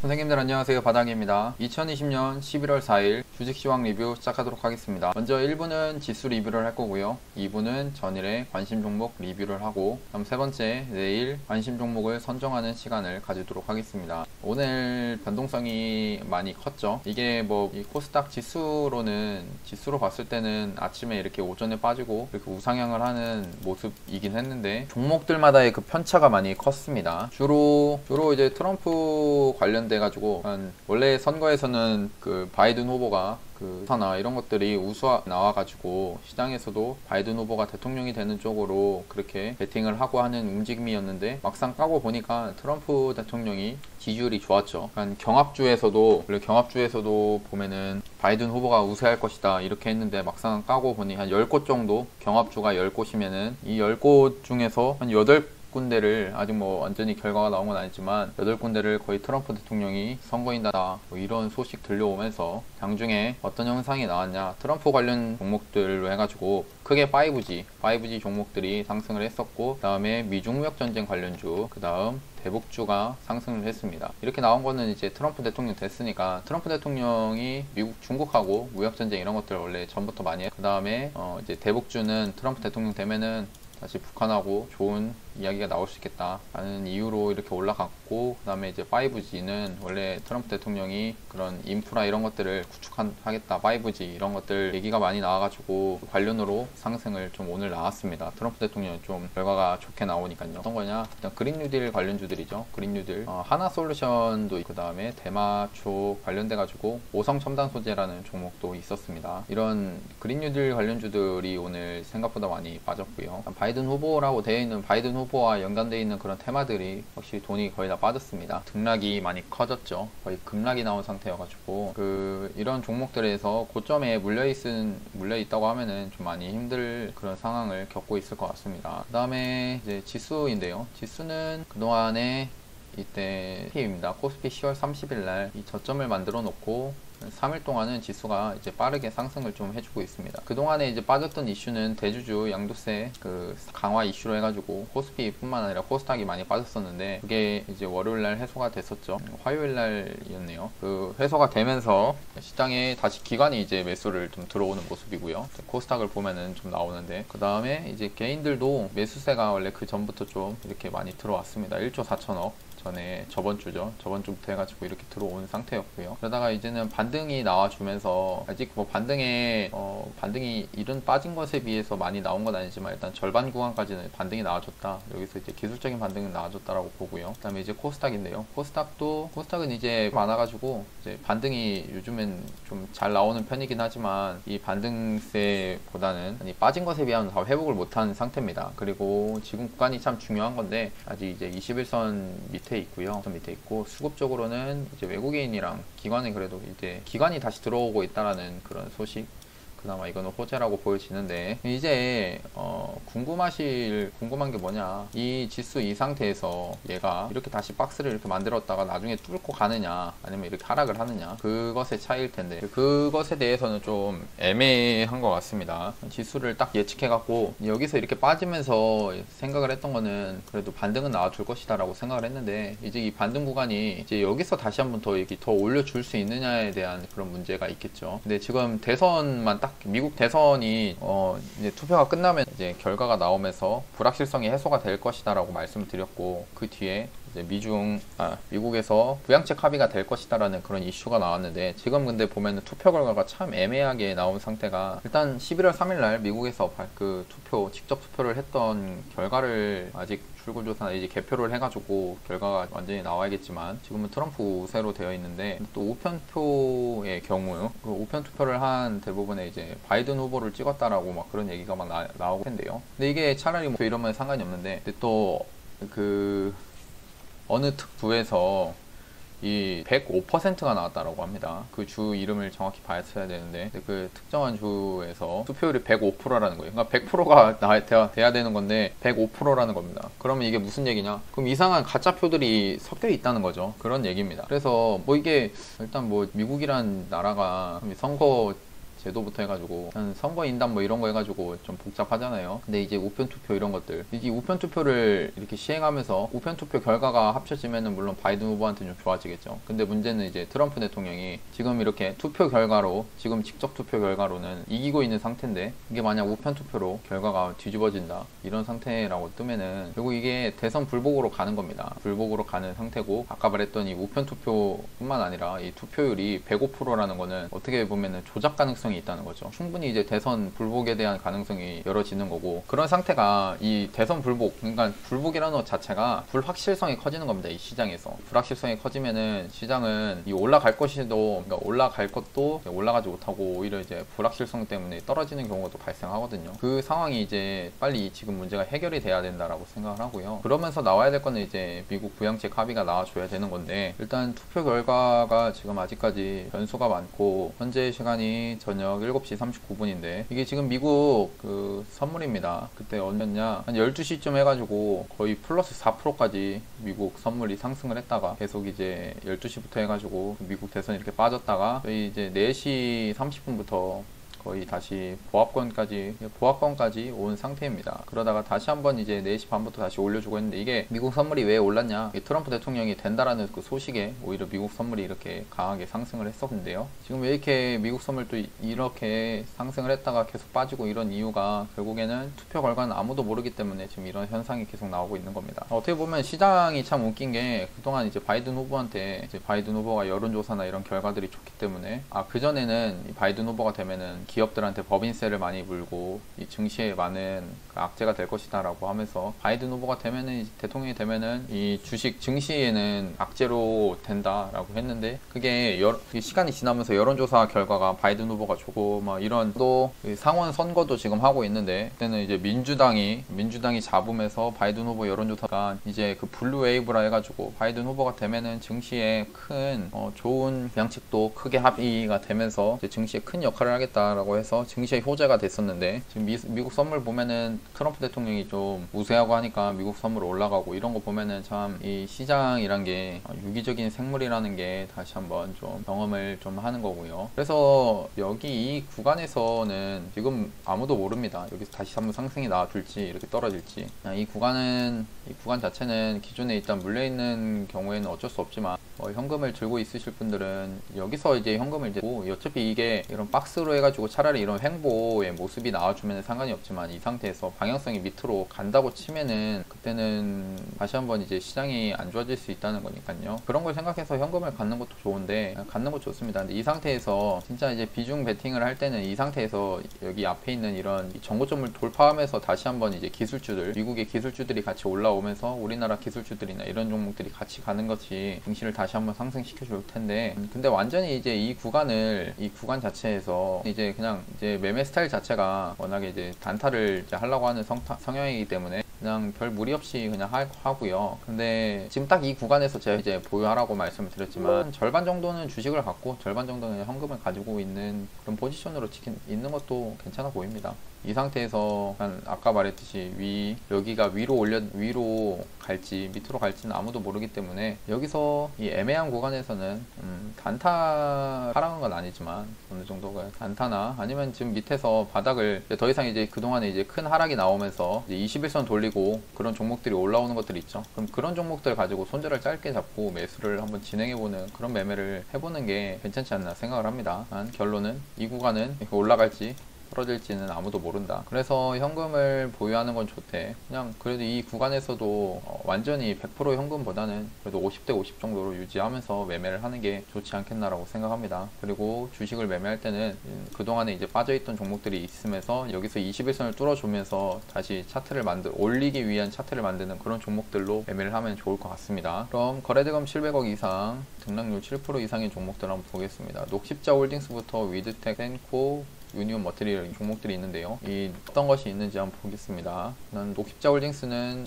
선생님들 안녕하세요, 바닥입니다. 2020년 11월 4일 주식시황 리뷰 시작하도록 하겠습니다. 먼저 1부는 지수 리뷰를 할 거고요, 2부는 전일의 관심 종목 리뷰를 하고, 다음 세 번째 내일 관심 종목을 선정하는 시간을 가지도록 하겠습니다. 오늘 변동성이 많이 컸죠. 이게 이 코스닥 지수로 봤을 때는 아침에 이렇게 오전에 빠지고 이렇게 우상향을 하는 모습이긴 했는데, 종목들마다의 그 편차가 많이 컸습니다. 주로 이제 트럼프 관련돼 가지고, 원래 선거에서는 그 바이든 후보가 나 이런 것들이 나와가지고 시장에서도 바이든 후보가 대통령이 되는 쪽으로 그렇게 베팅을 하고 하는 움직임이었는데, 막상 까고 보니까 트럼프 대통령이 지지율이 좋았죠. 원래 경합주에서도 보면은 바이든 후보가 우세할 것이다 이렇게 했는데, 막상 까고 보니 한 10곳 정도, 경합주가 10곳이면은 이 10곳 중에서 한 8군데를, 아직 완전히 결과가 나온 건 아니지만 8군데를 거의 트럼프 대통령이 선거인다 이런 소식 들려오면서, 장중에 어떤 현상이 나왔냐, 트럼프 관련 종목들로 해가지고 크게 5G 종목들이 상승을 했었고, 그 다음에 미중 무역 전쟁 관련주, 그 다음 대북주가 상승을 했습니다. 이렇게 나온 거는 이제 트럼프 대통령 됐으니까, 트럼프 대통령이 중국하고 무역 전쟁 이런 것들 원래 전부터 많이 그 다음에 이제 대북주는 트럼프 대통령 되면은 다시 북한하고 좋은 이야기가 나올 수 있겠다 라는 이유로 이렇게 올라갔고, 그 다음에 이제 5G는 원래 트럼프 대통령이 그런 인프라 이런 것들을 구축하겠다, 5G 이런 것들 얘기가 많이 나와가지고 관련으로 상승을 좀 오늘 나왔습니다. 트럼프 대통령 좀 결과가 좋게 나오니까요. 어떤 거냐, 일단 그린 뉴딜 관련주들이죠. 그린 뉴딜, 하나솔루션도 있고, 그 다음에 대마초 관련돼 가지고 오성 첨단 소재라는 종목도 있었습니다. 이런 그린 뉴딜 관련주들이 오늘 생각보다 많이 빠졌고요. 바이든 후보라고 되어 있는, 바이든 후보와 연관되어 있는 그런 테마들이 확실히 돈이 거의 다 빠졌습니다. 등락이 많이 커졌죠. 거의 급락이 나온 상태여가지고, 이런 종목들에서 고점에 물려있다고 하면은 좀 많이 힘들 그런 상황을 겪고 있을 것 같습니다. 그 다음에 이제 지수인데요. 지수는 그동안에 이때 코스피입니다. 코스피 10월 30일 날 이 저점을 만들어 놓고 3일 동안은 지수가 이제 빠르게 상승을 좀 해주고 있습니다. 그동안에 이제 빠졌던 이슈는 대주주 양도세 강화 이슈로 해가지고 코스피뿐만 아니라 코스닥이 많이 빠졌었는데, 그게 이제 월요일날 해소가 됐었죠. 화요일날이었네요. 해소가 되면서 시장에 다시 기관이 이제 매수를 좀 들어오는 모습이고요. 코스닥을 보면은 좀 나오는데, 그 다음에 이제 개인들도 매수세가 원래 그 전부터 좀 이렇게 많이 들어왔습니다. 1조 4천억 저번주부터 해가지고 이렇게 들어온 상태였고요. 그러다가 이제는 반등이 나와주면서, 아직 반등이 이런 빠진 것에 비해서 많이 나온 건 아니지만 일단 절반 구간까지는 반등이 나와줬다. 여기서 이제 기술적인 반등은 나와줬다라고 보고요. 그 다음에 이제 코스닥인데요. 코스닥은 이제 많아가지고 이제 반등이 요즘엔 좀 잘 나오는 편이긴 하지만, 이 반등세보다는 빠진 것에 비하면 다 회복을 못한 상태입니다. 그리고 지금 구간이 참 중요한 건데, 아직 이제 21선 밑에 있고, 수급적으로는 이제 외국인이랑 기관이 기관이 다시 들어오고 있다라는 그런 소식, 그나마 이거는 호재라고 보여지는데, 이제 궁금한 게 뭐냐, 이 지수 이 상태에서 얘가 이렇게 다시 박스를 이렇게 만들었다가 나중에 뚫고 가느냐, 아니면 이렇게 하락을 하느냐, 그것의 차이일 텐데, 그것에 대해서는 좀 애매한 것 같습니다. 지수를 딱 예측해갖고 여기서 이렇게 빠지면서 생각을 했던 거는 그래도 반등은 나와줄 것이다 라고 생각을 했는데, 이제 이 반등 구간이 이제 여기서 다시 한번 더 올려줄 수 있느냐에 대한 그런 문제가 있겠죠. 근데 지금 대선만 딱, 미국 대선이 이제 투표가 끝나면 이제 결과가 나오면서 불확실성이 해소가 될 것이다 라고 말씀을 드렸고, 그 뒤에 이제 미국에서 부양책 합의가 될 것이다 라는 그런 이슈가 나왔는데, 지금 근데 보면은 투표 결과가 참 애매하게 나온 상태가, 일단 11월 3일 날 미국에서 직접 투표를 했던 결과를 아직 출구조사나 이제 개표를 해가지고 결과가 완전히 나와야겠지만, 지금은 트럼프 우세로 되어 있는데, 또 우편투표의 경우, 우편 투표를 한 대부분의 이제 바이든 후보를 찍었다라고 막 그런 얘기가 막 나오고 텐데요. 근데 이게 차라리 이러면 상관이 없는데, 근데 또 어느 특부에서 이 105%가 나왔다라고 합니다. 그 주 이름을 정확히 봤어야 되는데, 그 특정한 주에서 투표율이 105%라는 거예요. 그러니까 100%가 돼야 되는 건데 105%라는 겁니다. 그러면 이게 무슨 얘기냐? 그럼 이상한 가짜 표들이 섞여 있다는 거죠. 그런 얘기입니다. 그래서 이게 일단 미국이란 나라가 선거 제도부터 해가지고 한 선거인단 뭐 이런 거 해가지고 좀 복잡하잖아요. 근데 이제 우편투표 이런 것들, 이 우편투표를 이렇게 시행하면서 우편투표 결과가 합쳐지면은 물론 바이든 후보한테 좀 좋아지겠죠. 근데 문제는 이제 트럼프 대통령이 지금 이렇게 투표 결과로, 지금 직접 투표 결과로는 이기고 있는 상태인데, 이게 만약 우편투표로 결과가 뒤집어진다 이런 상태라고 뜨면은 결국 이게 대선 불복으로 가는 겁니다. 불복으로 가는 상태고, 아까 말했던 이 우편투표뿐만 아니라 이 투표율이 105%라는 거는 어떻게 보면은 조작 가능성이 있다는 거죠. 충분히 이제 대선 불복에 대한 가능성이 열어지는 거고, 그런 상태가 이 대선 불복, 그러니까 불복이라는 것 자체가 불확실성이 커지는 겁니다. 이 시장에서 불확실성이 커지면은 시장은 이 올라갈 것이도, 그러니까 올라갈 것도 올라가지 못하고 오히려 이제 불확실성 때문에 떨어지는 경우가 또 발생하거든요. 그 상황이 이제 빨리 지금 문제가 해결이 돼야 된다라고 생각을 하고요. 그러면서 나와야 될 거는 이제 미국 부양책 합의가 나와줘야 되는 건데, 일단 투표 결과가 지금 아직까지 변수가 많고, 현재 시간이 저녁 7시 39분인데 이게 지금 미국 그 선물입니다. 그때 얼마였냐, 한 12시쯤 해가지고 거의 플러스 4%까지 미국 선물이 상승을 했다가 계속 이제 12시부터 해가지고 미국 대선 이렇게 빠졌다가 저희 이제 4시 30분부터 거의 다시 보합권까지 온 상태입니다. 그러다가 다시 한번 이제 4시 반부터 다시 올려주고 했는데, 이게 미국 선물이 왜 올랐냐, 트럼프 대통령이 된다라는 그 소식에 오히려 미국 선물이 이렇게 강하게 상승을 했었는데요. 지금 왜 이렇게 미국 선물도 이렇게 상승을 했다가 계속 빠지고, 이런 이유가 결국에는 투표 결과는 아무도 모르기 때문에 지금 이런 현상이 계속 나오고 있는 겁니다. 어떻게 보면 시장이 참 웃긴 게, 그동안 이제 바이든 후보한테 이제 바이든 후보가 여론조사나 이런 결과들이 좋기 때문에, 그전에는 바이든 후보가 되면은 기업들한테 법인세를 많이 물고 이 증시에 많은 악재가 될 것이다 라고 하면서, 바이든 후보가 되면은, 대통령이 되면은 이 주식 증시에는 악재로 된다 라고 했는데, 그게 시간이 지나면서 여론조사 결과가 바이든 후보가 좋고 막 이런, 또 상원 선거도 지금 하고 있는데, 그때는 이제 민주당이 잡으면서 바이든 후보 여론조사가 이제 그 블루 웨이브라 해가지고 바이든 후보가 되면은 증시에 큰 좋은 부양책도 크게 합의가 되면서 이제 증시에 큰 역할을 하겠다라고 해서 증시의 효자가 됐었는데, 지금 미국 선물 보면은 트럼프 대통령이 좀 우세하고 하니까 미국 선물 올라가고, 이런 거 보면은 참 이 시장이란 게 유기적인 생물이라는 게 다시 한번 좀 경험을 좀 하는 거고요. 그래서 여기 이 구간에서는 지금 아무도 모릅니다. 여기서 다시 한번 상승이 나와줄지 이렇게 떨어질지. 이 구간 자체는 기존에 일단 물려있는 경우에는 어쩔 수 없지만, 현금을 들고 있으실 분들은 여기서 이제 현금을 이제, 어차피 이게 이런 박스로 해가지고 차라리 이런 횡보의 모습이 나와주면 상관이 없지만, 이 상태에서 방향성이 밑으로 간다고 치면은 그때는 다시 한번 이제 시장이 안 좋아질 수 있다는 거니까요. 그런 걸 생각해서 현금을 갖는 것도 좋은데, 갖는 거 좋습니다. 근데 이 상태에서 진짜 이제 비중 베팅을 할 때는 이 상태에서 여기 앞에 있는 이런 정고점을 돌파하면서 다시 한번 이제 미국의 기술주들이 같이 올라오면서 우리나라 기술주들이나 이런 종목들이 같이 가는 것이 증시를 다시 한번 상승시켜 줄 텐데, 근데 완전히 이제 이 구간 자체에서 이제 그냥 이제 매매 스타일 자체가 워낙에 이제 단타를 이제 하려고 하는 성향이기 때문에 그냥 별 무리 없이 그냥 하고요. 근데 지금 딱 이 구간에서 제가 이제 보유하라고 말씀을 드렸지만, 절반 정도는 주식을 갖고 절반 정도는 현금을 가지고 있는 그런 포지션으로 있는 것도 괜찮아 보입니다. 이 상태에서 아까 말했듯이 여기가 위로 갈지 밑으로 갈지는 아무도 모르기 때문에, 여기서 이 애매한 구간에서는 단타 하라는 건 아니지만 어느 정도가 단타나, 아니면 지금 밑에서 바닥을 더 이상 이제 그동안에 이제 큰 하락이 나오면서 이제 21선 돌리고 그런 종목들이 올라오는 것들이 있죠. 그럼 그런 종목들 가지고 손절을 짧게 잡고 매수를 한번 진행해보는 그런 매매를 해보는 게 괜찮지 않나 생각을 합니다. 결론은 이 구간은 올라갈지 떨어질지는 아무도 모른다. 그래서 현금을 보유하는 건 좋대. 그냥 그래도 이 구간에서도 완전히 100% 현금보다는 그래도 50대 50 정도로 유지하면서 매매를 하는 게 좋지 않겠나라고 생각합니다. 그리고 주식을 매매할 때는 그동안에 이제 빠져있던 종목들이 있으면서 여기서 21선을 뚫어주면서 다시 올리기 위한 차트를 만드는 그런 종목들로 매매를 하면 좋을 것 같습니다. 그럼 거래대금 700억 이상, 등락률 7% 이상의 종목들 한번 보겠습니다. 녹십자 홀딩스부터 위드텍, 센코, 유니온 머티리얼 여기 종목들이 있는데요. 이 어떤 것이 있는지 한번 보겠습니다. 녹십자 홀딩스는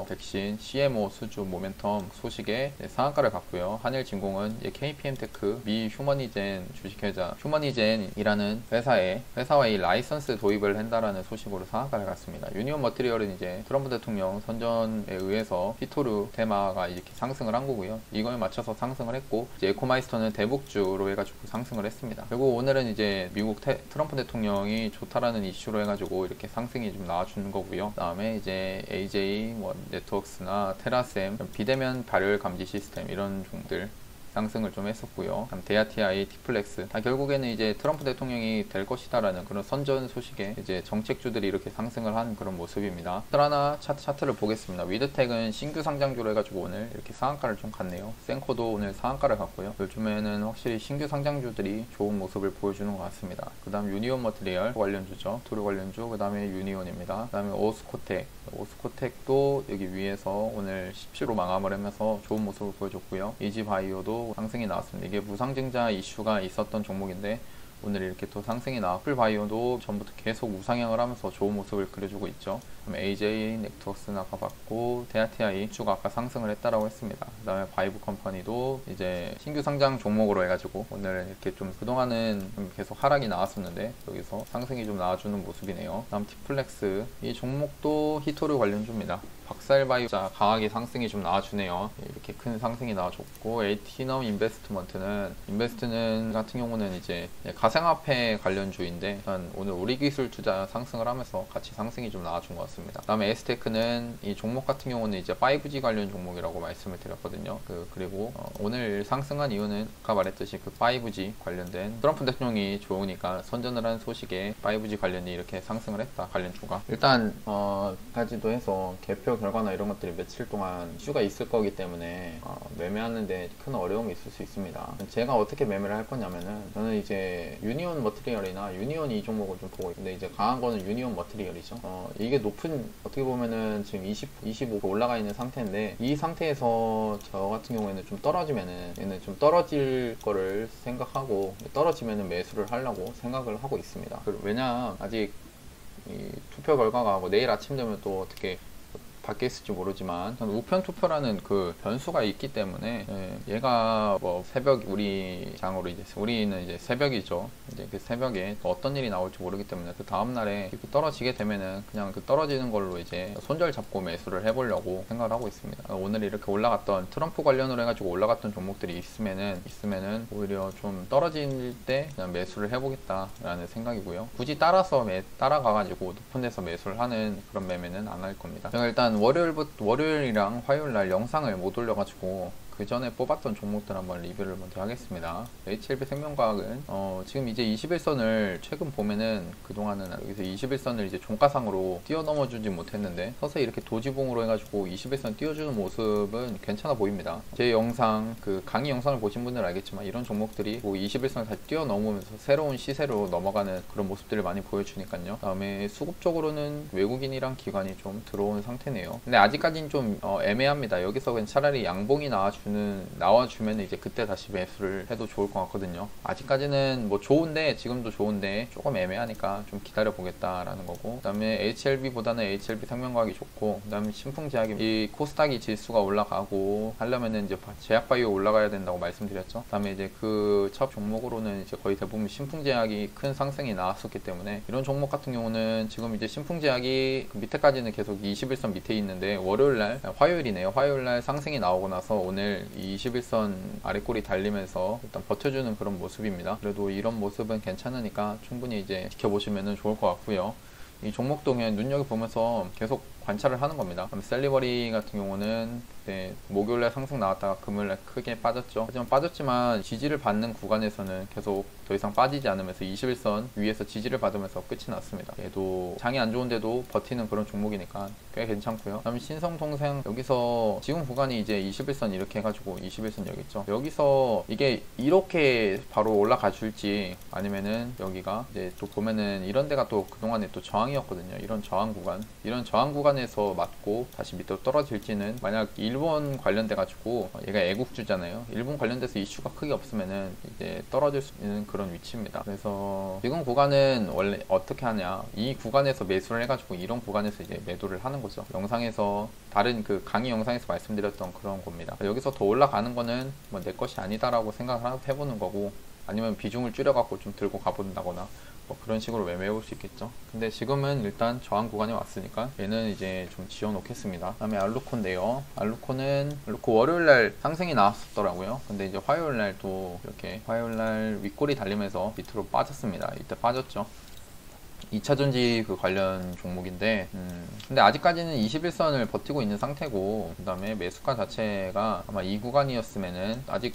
백신, CMO 수주 모멘텀 소식에 상한가를 갔고요. 한일진공은 KPM테크, 미 휴머니젠 주식회사 휴머니젠이라는 회사의 라이선스 도입을 한다라는 소식으로 상한가를 갔습니다. 유니온 머티리얼은 이제 트럼프 대통령 선전에 의해서 히토류 테마가 이렇게 상승을 한 거고요. 이거에 맞춰서 상승을 했고, 이제 에코마이스터는 대북주로 해가지고 상승을 했습니다. 그리고 오늘은 이제 미국 트럼프 대통령이 좋다라는 이슈로 해가지고 이렇게 상승이 좀 나와주는 거고요. 그 다음에 이제 AJ 네트워크스나 테라셈, 비대면 발열 감지 시스템 이런 종들 상승을 좀 했었고요. 데아티아이, 티플렉스 결국에는 이제 트럼프 대통령이 될 것이다라는 그런 선전 소식에 이제 정책주들이 이렇게 상승을 한 그런 모습입니다. 하나 차트를 보겠습니다. 위드텍은 신규 상장주로 해가지고 오늘 이렇게 상한가를 좀 갔네요. 센코도 오늘 상한가를 갔고요. 요즘에는 확실히 신규 상장주들이 좋은 모습을 보여주는 것 같습니다. 그 다음 유니온 머티리얼 관련주죠. 두루 관련주. 그 다음에 유니온입니다. 그 다음에 오스코텍도 여기 위에서 오늘 17로 마감을 하면서 좋은 모습을 보여줬고요. 이지바이오도 상승이 나왔습니다. 이게 무상증자 이슈가 있었던 종목인데 오늘 이렇게 또 상승이 나왔고, 풀바이오도 전부터 계속 우상향을 하면서 좋은 모습을 그려주고 있죠. 그다음에 AJ 네트워크스나 가봤고, 데아티아이 주가 아까 상승을 했다라고 했습니다. 그 다음에 바이브 컴퍼니도 이제 신규 상장 종목으로 해가지고 오늘 이렇게 좀 그동안은 좀 계속 하락이 나왔었는데 여기서 상승이 좀 나와주는 모습이네요. 그 다음 티플렉스, 이 종목도 히토류 관련주입니다. 박살바이오자 강하게 상승이 좀 나와주네요. 이렇게 큰 상승이 나와줬고, 에이티넘 인베스트는 같은 경우는 이제 가상화폐 관련주인데 일단 오늘 우리기술 투자 상승을 하면서 같이 상승이 좀 나와준 것 같습니다. 그 다음에 에스테크는 이 종목 같은 경우는 이제 5G 관련 종목이라고 말씀을 드렸거든요. 그리고 오늘 상승한 이유는 아까 말했듯이 그 5G 관련된 트럼프 대통령이 좋으니까 선전을 한 소식에 5G 관련이 이렇게 상승을 했다. 관련주가 일단 까지도 해서 개표 결과나 이런 것들이 며칠 동안 이슈가 있을 거기 때문에 매매하는데 큰 어려움이 있을 수 있습니다. 제가 어떻게 매매를 할 거냐면은, 저는 이제 유니온 머티리얼이나 유니온 이 종목을 좀 보고 있는데, 이제 강한 거는 유니온 머티리얼이죠. 이게 높은, 어떻게 보면은 지금 25 올라가 있는 상태인데, 이 상태에서 저 같은 경우에는 좀 떨어지면은 얘는 좀 떨어질 거를 생각하고, 떨어지면은 매수를 하려고 생각을 하고 있습니다. 왜냐 아직 이 투표 결과가 뭐 내일 아침 되면 또 어떻게 바뀌었을지 모르지만 우편 투표라는 그 변수가 있기 때문에 얘가 뭐 새벽 우리 장으로 이제 우리는 이제 새벽이죠. 이제 그 새벽에 어떤 일이 나올지 모르기 때문에 그 다음 날에 이렇게 떨어지게 되면은 그냥 그 떨어지는 걸로 이제 손절 잡고 매수를 해보려고 생각을 하고 있습니다. 오늘 이렇게 올라갔던 트럼프 관련으로 해가지고 올라갔던 종목들이 있으면은 오히려 좀 떨어질 때 그냥 매수를 해보겠다라는 생각이고요. 굳이 따라가가지고 높은 데서 매수를 하는 그런 매매는 안 할 겁니다. 제가 일단 월요일이랑 화요일날 영상을 못 올려가지고 그 전에 뽑았던 종목들 한번 리뷰를 먼저 하겠습니다. HLB 생명과학은 지금 이제 21선을 최근 보면은 그동안은 여기서 21선을 이제 종가상으로 뛰어넘어 주지 못했는데 서서히 이렇게 도지봉으로 해가지고 21선 띄워주는 모습은 괜찮아 보입니다. 제 영상 그 강의 영상을 보신 분들은 알겠지만 이런 종목들이 뭐 21선을 다시 뛰어넘으면서 새로운 시세로 넘어가는 그런 모습들을 많이 보여주니까요. 그다음에 수급적으로는 외국인이랑 기관이 좀 들어온 상태네요. 근데 아직까지는 좀 애매합니다. 여기서 그냥 차라리 양봉이 나와주면 이제 그때 다시 매수를 해도 좋을 것 같거든요. 아직까지는 뭐 지금도 좋은데 조금 애매하니까 좀 기다려 보겠다라는 거고, 그 다음에 HLB보다는 HLB 생명과학이 좋고, 그 다음에 신풍제약이 이 코스닥이 지수가 올라가고 하려면은 이제 제약바이오 올라가야 된다고 말씀드렸죠. 그 다음에 이제 그 첫 종목으로는 이제 거의 대부분 신풍제약이 큰 상승이 나왔었기 때문에 이런 종목 같은 경우는 지금 이제 신풍제약이 그 밑에까지는 계속 21선 밑에 있는데 화요일날 상승이 나오고 나서 오늘 이 21선 아래꼬리 달리면서 일단 버텨주는 그런 모습입니다. 그래도 이런 모습은 괜찮으니까 충분히 이제 지켜보시면 좋을 것 같고요. 이 종목도 그냥 눈여겨보면서 계속 관찰을 하는 겁니다. 그럼 셀리버리 같은 경우는 목요일날 상승 나왔다가 금요일날 크게 빠졌죠. 하지만 빠졌지만 지지를 받는 구간에서는 계속 더 이상 빠지지 않으면서 21선 위에서 지지를 받으면서 끝이 났습니다. 얘도 장이 안 좋은데도 버티는 그런 종목이니까 꽤 괜찮고요. 그 다음에 신성통생, 여기서 지금 구간이 이제 21선 이렇게 해가지고 21선 여기 있죠. 여기서 이게 이렇게 바로 올라가 줄지 아니면은 여기가 이제 또 보면은 이런 데가 또 그동안에 또 저항이었거든요. 이런 저항 구간 구간에서 맞고 다시 밑으로 떨어질지는, 만약 일본 관련돼 가지고 얘가 애국주잖아요. 일본 관련돼서 이슈가 크게 없으면은 이제 떨어질 수 있는 그런 위치입니다. 그래서 지금 구간은 원래 어떻게 하냐, 이 구간에서 매수를 해가지고 이런 구간에서 이제 매도를 하는 거죠. 영상에서 다른 그 강의 영상에서 말씀드렸던 그런 겁니다. 여기서 더 올라가는 거는 뭐 내 것이 아니다라고 생각을 해보는 거고, 아니면 비중을 줄여갖고 좀 들고 가본다거나 뭐 그런 식으로 매매해볼 수 있겠죠. 근데 지금은 일단 저항 구간에 왔으니까 얘는 이제 좀 지어 놓겠습니다. 그 다음에 알루코인데요. 알루코 월요일날 상승이 나왔었더라고요. 근데 이제 화요일날 또 이렇게 화요일날 윗골이 달리면서 밑으로 빠졌습니다. 이때 빠졌죠. 2차전지 그 관련 종목인데, 근데 아직까지는 21선을 버티고 있는 상태고, 그 다음에 매수가 자체가 아마 이 구간이었으면은, 아직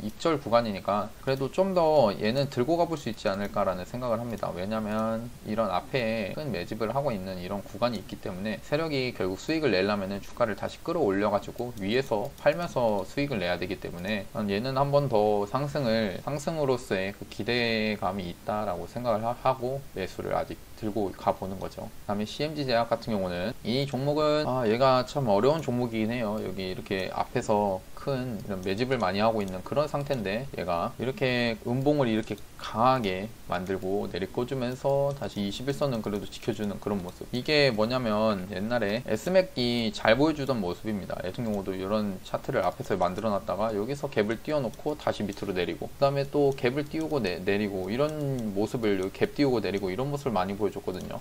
입절 구간이니까 그래도 좀 더 얘는 들고 가볼 수 있지 않을까라는 생각을 합니다. 왜냐면 이런 앞에 큰 매집을 하고 있는 이런 구간이 있기 때문에 세력이 결국 수익을 내려면은 주가를 다시 끌어올려 가지고 위에서 팔면서 수익을 내야 되기 때문에 얘는 한 번 더 상승으로서의 그 기대감이 있다라고 생각을 하고 매수를 아직 들고 가보는 거죠. 그 다음에 CMG 제약 같은 경우는, 이 종목은 얘가 참 어려운 종목이긴 해요. 여기 이렇게 앞에서 큰 이런 매집을 많이 하고 있는 그런 상태인데, 얘가 이렇게 음봉을 이렇게 강하게 만들고 내리꽂으면서 다시 21선은 그래도 지켜주는 그런 모습. 이게 뭐냐면 옛날에 S맥이 잘 보여주던 모습입니다. 얘 같은 경우도 이런 차트를 앞에서 만들어 놨다가 여기서 갭을 띄워놓고 다시 밑으로 내리고, 그 다음에 또 갭을 띄우고 내리고, 이런 모습을 여기 갭 띄우고 내리고 이런 모습을 많이 보여줬거든요.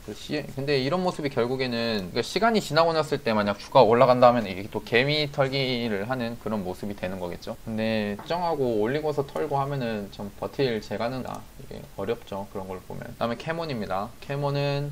근데 이런 모습이 결국에는, 그러니까 시간이 지나고 났을 때 만약 주가가 올라간 다음에 이게 또 개미 털기를 하는 그런 모습이 되는 거겠죠. 근데 정하고 올리고서 털고 하면은 좀 버틸 재가는 이게 어렵죠. 그런 걸 보면. 그 다음에 캐몬입니다. 캐몬은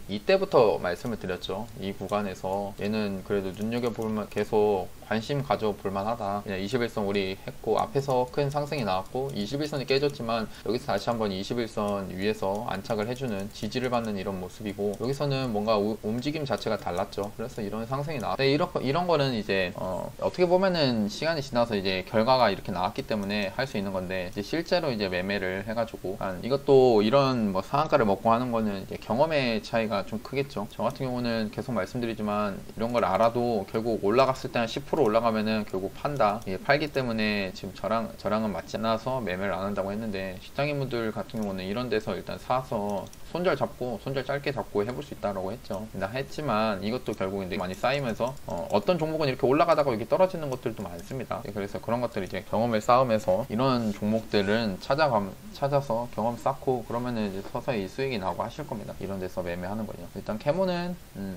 이때부터 말씀을 드렸죠. 이 구간에서 얘는 그래도 눈여겨볼만, 계속 관심 가져볼 만하다. 그냥 21선 우리 했고 앞에서 큰 상승이 나왔고 21선이 깨졌지만 여기서 다시 한번 21선 위에서 안착을 해주는, 지지를 받는 이런 모습이고, 여기서는 뭔가 움직임 자체가 달랐죠. 그래서 이런 상승이 나왔는데, 이런 거는 이제 어떻게 보면은 시간이 지나서 이제 결과가 이렇게 나왔기 때문에 할 수 있는 건데, 이제 실제로 이제 매매를 해가지고 이것도 이런 뭐 상한가를 먹고 하는 거는 이제 경험의 차이가 좀 크겠죠. 저 같은 경우는 계속 말씀드리지만 이런 걸 알아도 결국 올라갔을 때 한 10% 올라가면은 결국 판다. 팔기 때문에 지금 저랑은 맞지 않아서 매매를 안 한다고 했는데, 직장인분들 같은 경우는 이런 데서 일단 사서 손절 짧게 잡고 해볼 수 있다라고 했죠. 근데 했지만 이것도 결국 이제 많이 쌓이면서 어떤 종목은 이렇게 올라가다가 이렇게 떨어지는 것들도 많습니다. 그래서 그런 것들 이제 경험을 쌓으면서 이런 종목들은 찾아서 경험 쌓고 그러면은 이제 서서히 수익이 나오고 하실 겁니다. 이런 데서 매매하는 거예요. 일단 캐모는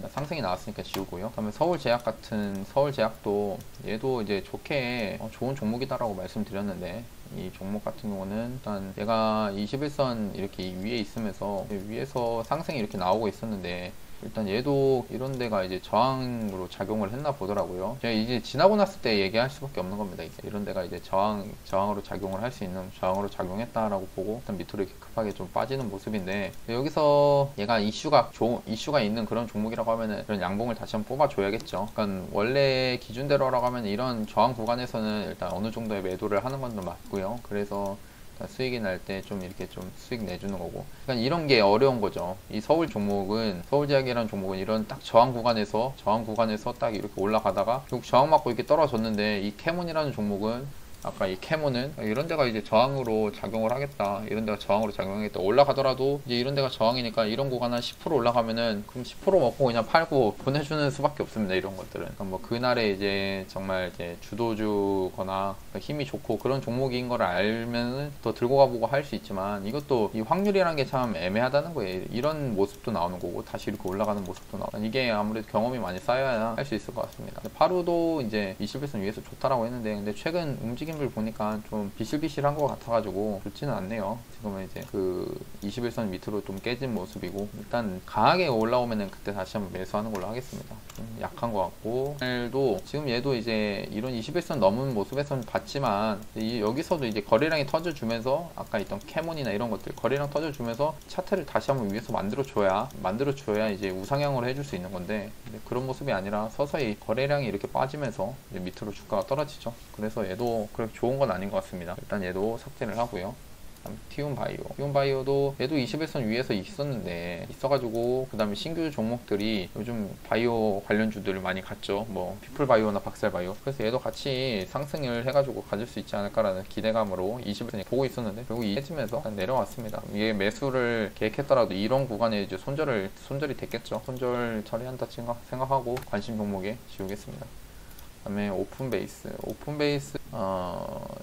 상승이 나왔으니까 지우고요. 그다음에 서울제약도 얘도 이제 좋은 종목이다라고 말씀드렸는데, 이 종목 같은 경우는 일단 얘가 21선 이렇게 위에 있으면서 위에서 상승이 이렇게 나오고 있었는데, 일단 얘도 이런 데가 이제 저항으로 작용을 했나 보더라고요. 제가 이제 지나고 났을 때 얘기할 수밖에 없는 겁니다. 이제 이런 데가 이제 저항으로 작용을 할 수 있는, 저항으로 작용했다라고 보고 일단 밑으로 이렇게 급하게 좀 빠지는 모습인데, 여기서 얘가 이슈가 있는 그런 종목이라고 하면은 이런 양봉을 다시 한번 뽑아줘야겠죠. 그러니까 원래 기준대로라고 하면 이런 저항 구간에서는 일단 어느 정도의 매도를 하는 건 맞고요. 그래서 수익이 날 때 좀 이렇게 좀 수익 내주는 거고, 그러니까 이런 게 어려운 거죠. 이 서울제약이라는 종목은 이런 딱 저항 구간에서 딱 이렇게 올라가다가 결국 저항 맞고 이렇게 떨어졌는데, 이 캐몬이라는 종목은 아까 이 캐몬은 이런 데가 이제 저항으로 작용을 하겠다. 이런 데가 저항으로 작용하겠다. 올라가더라도 이제 이런 데가 저항이니까 이런 구간 한 10% 올라가면은 그럼 10% 먹고 그냥 팔고 보내주는 수밖에 없습니다. 이런 것들은. 그러니까 뭐 그날에 이제 정말 이제 주도주거나 힘이 좋고 그런 종목인 걸 알면은 더 들고 가보고 할 수 있지만, 이것도 이 확률이라는 게 참 애매하다는 거예요. 이런 모습도 나오는 거고 다시 이렇게 올라가는 모습도 나오고, 이게 아무래도 경험이 많이 쌓여야 할 수 있을 것 같습니다. 파루도 이제 21선 위에서 좋다라고 했는데, 근데 최근 움직임을 보니까 좀 비실비실한 것 같아가지고 좋지는 않네요. 지금은 이제 그 21선 밑으로 좀 깨진 모습이고, 일단 강하게 올라오면은 그때 다시 한번 매수하는 걸로 하겠습니다. 좀 약한 것 같고, 지금 얘도 이제 이런 21선 넘은 모습에서는 봤지만, 여기서도 이제 거래량이 터져주면서 아까 있던 캐몬이나 이런 것들 거래량 터져주면서 차트를 다시 한번 위에서 만들어줘야 이제 우상향으로 해줄 수 있는 건데, 그런 모습이 아니라 서서히 거래량이 이렇게 빠지면서 이제 밑으로 주가가 떨어지죠. 그래서 얘도 그렇게 좋은 건 아닌 것 같습니다. 일단 얘도 삭제를 하고요. 티움바이오도 얘도 21선 위에서 있어가지고 그 다음에 신규 종목들이 요즘 바이오 관련주들을 많이 갔죠. 뭐 피플바이오나 박셀바이오. 그래서 얘도 같이 상승을 해가지고 가질 수 있지 않을까라는 기대감으로 21선 보고 있었는데 결국 깨지면서 내려왔습니다. 이게 매수를 계획했더라도 이런 구간에 이제 손절이 됐겠죠. 손절 처리한다 생각하고 관심 종목에 지우겠습니다. 그다음에 오픈베이스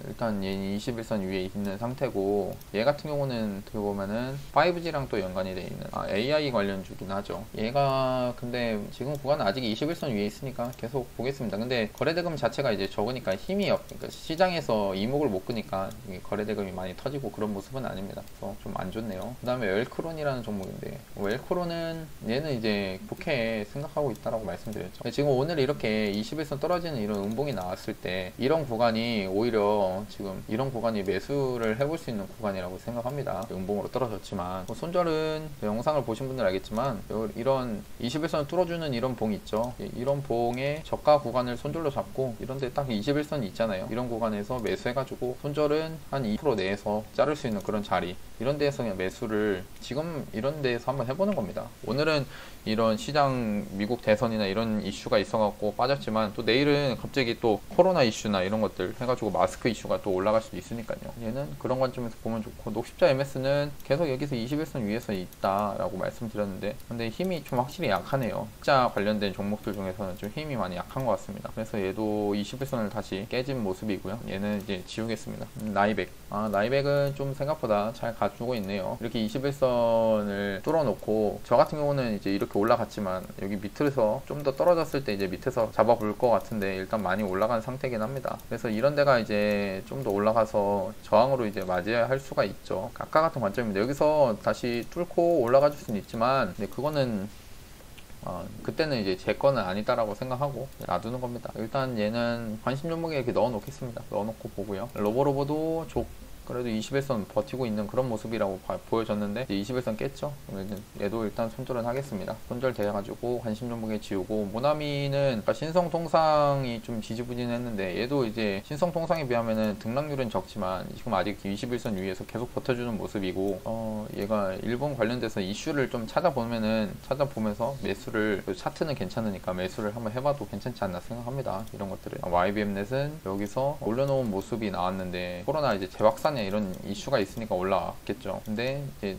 일단 얘는 21선 위에 있는 상태고, 얘 같은 경우는 어떻게 보면은 5G랑 또 연관이 돼 있는 AI 관련주긴 하죠. 얘가 근데 지금 구간은 아직 21선 위에 있으니까 계속 보겠습니다. 근데 거래대금 자체가 이제 적으니까 그러니까 시장에서 이목을 못 끄니까 거래대금이 많이 터지고 그런 모습은 아닙니다. 그래서 좀 안 좋네요. 그 다음에 웰크론이라는 종목인데, 웰크론은 얘는 이제 좋게 생각하고 있다라고 말씀드렸죠. 지금 오늘 이렇게 21선 떨어지는 이런 음봉이 나왔을 때 이런 구간이 오히려 지금 이런 구간이 매수를 해볼 수 있는 구간이라고 생각합니다. 음봉으로 떨어졌지만 손절은 영상을 보신 분들 알겠지만 이런 21선을 뚫어주는 이런 봉 있죠. 이런 봉의 저가 구간을 손절로 잡고 이런데 딱 21선이 있잖아요. 이런 구간에서 매수해가지고 손절은 한 2% 내에서 자를 수 있는 그런 자리, 이런 데에서 그냥 매수를 지금 이런 데에서 한번 해보는 겁니다. 오늘은 이런 시장 미국 대선이나 이런 이슈가 있어갖고 빠졌지만 또 내일은 갑자기 또 코로나 이슈나 이런 것들 해가지고 마스크 이슈가 또 올라갈 수도 있으니까요. 얘는 그런 관점에서 보면 좋고, 녹십자 MS는 계속 여기서 21선 위에서 있다라고 말씀드렸는데 근데 힘이 좀 확실히 약하네요. 숫자 관련된 종목들 중에서는 좀 힘이 많이 약한 것 같습니다. 그래서 얘도 21선을 다시 깨진 모습이고요. 얘는 이제 지우겠습니다. 나이백은 좀 생각보다 잘 가지고 있네요. 이렇게 21선을 뚫어놓고 저 같은 경우는 이제 이렇게 올라갔지만 여기 밑에서 좀 더 떨어졌을 때 이제 밑에서 잡아볼 것 같은데 일단 많이 올라간 상태긴 합니다. 그래서 이런 데가 이제 좀 더 올라가서 저항으로 이제 맞이해야 할 수가 있죠. 아까 같은 관점입니다. 여기서 다시 뚫고 올라가 줄 수는 있지만 근데 그거는 그때는 이제 제 거는 아니다라고 생각하고 놔두는 겁니다. 일단 얘는 관심 종목에 이렇게 넣어 놓겠습니다. 넣어 놓고 보고요. 로보로보도 그래도 21선 버티고 있는 그런 모습이라고 보여졌는데 21선 깼죠. 얘도 일단 손절은 하겠습니다. 손절 돼가지고 관심 종목에 지우고, 모나미는 신성통상이 좀 지지부진했는데 얘도 이제 신성통상에 비하면은 등락률은 적지만 지금 아직 21선 위에서 계속 버텨주는 모습이고, 얘가 일본 관련돼서 이슈를 좀 찾아보면서 매수를, 차트는 괜찮으니까 매수를 한번 해봐도 괜찮지 않나 생각합니다. 이런 것들을. YBM넷은 여기서 올려놓은 모습이 나왔는데 코로나 이제 재확산 이런 이슈가 있으니까 올라왔겠죠. 근데 이제